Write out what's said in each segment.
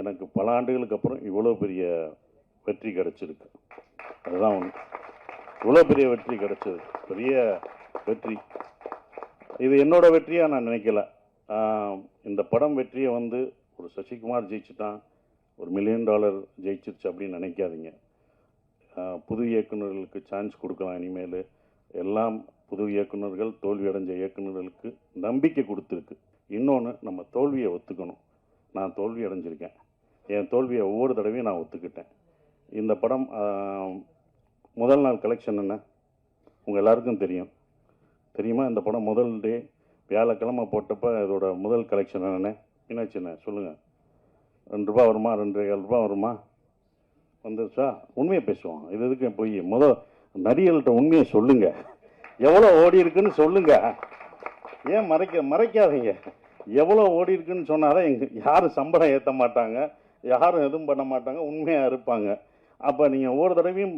எனக்கு பல ஆண்டுகளுக்கு அப்புறம் இவ்வளோ பெரிய வெற்றி கிடச்சிருக்கு. அதுதான் ஒன்று. இவ்வளோ பெரிய வெற்றி கிடச்சது பெரிய வெற்றி. இது என்னோட வெற்றியாக நான் நினைக்கல. இந்த படம் வெற்றியை வந்து ஒரு சசிகுமார் ஜெயிச்சுட்டான், ஒரு $1 மில்லியன் ஜெயிச்சிருச்சு அப்படின்னு நினைக்காதீங்க. புது இயக்குநர்களுக்கு சான்ஸ் கொடுக்கலாம். இனிமேல் எல்லாம் புது இயக்குநர்கள், தோல்வி அடைஞ்ச இயக்குநர்களுக்கு நம்பிக்கை கொடுத்துருக்கு. இன்னொன்று, நம்ம தோல்வியை ஒத்துக்கணும். நான் தோல்வி அடைஞ்சிருக்கேன். என் தோல்வியை ஒவ்வொரு தடவையும் நான் ஒத்துக்கிட்டேன். இந்த படம் முதல் நாள் கலெக்ஷன் என்ன உங்கள் எல்லாருக்கும் தெரியுமா? இந்த படம் முதல் டே வியாழக்கிழமை போட்டப்போ இதோட முதல் கலெக்ஷன் என்னென்ன என்னாச்சுண்ணே சொல்லுங்கள். ₹2 வருமா, ₹2.25 வருமா? வந்துருச்சா? உண்மையை பேசுவோம். இது எதுக்கு போய் நடிகர்கள்ட்ட உண்மையை சொல்லுங்கள். எவ்வளோ ஓடி இருக்குன்னு சொல்லுங்கள். ஏன் மறைக்காதீங்க. எவ்வளோ ஓடி இருக்குன்னு சொன்னாதான் யாரும் சம்பளம் ஏற்ற மாட்டாங்க, யாரும் எதுவும் பண்ண மாட்டாங்க, உண்மையாக இருப்பாங்க. அப்போ நீங்கள் ஒவ்வொரு தடவையும்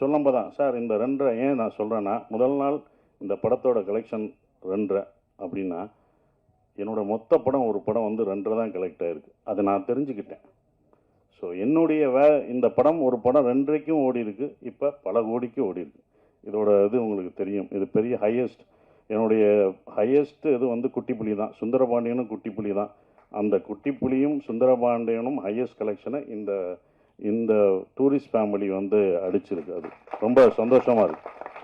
சொல்லும்போது தான் சார் இந்த 2 ஏன் நான் சொல்கிறேன்னா, முதல் நாள் இந்த படத்தோட கலெக்ஷன் 2 அப்படின்னா என்னோடய மொத்த படம் ஒரு படம் வந்து 2 தான் கலெக்ட் ஆகிருக்கு. அதை நான் தெரிஞ்சுக்கிட்டேன். ஸோ என்னுடைய இந்த படம் ஒரு படம் 2க்கும் ஓடி இருக்கு, இப்போ பல கோடிக்கு ஓடி இருக்கு. இதோட இது உங்களுக்கு தெரியும். இது பெரிய ஹையஸ்ட். என்னுடைய ஹையஸ்ட் இது வந்து குட்டிப்புலி தான். சுந்தரபாண்டியனும் குட்டிப்புலி தான். அந்த குட்டிப்புலியும் சுந்தரபாண்டியனும் ஹையஸ்ட் கலெக்ஷனை இந்த டூரிஸ்ட் ஃபேமிலி வந்து அடிச்சிருக்கு. அது ரொம்ப சந்தோஷமாக இருக்குது.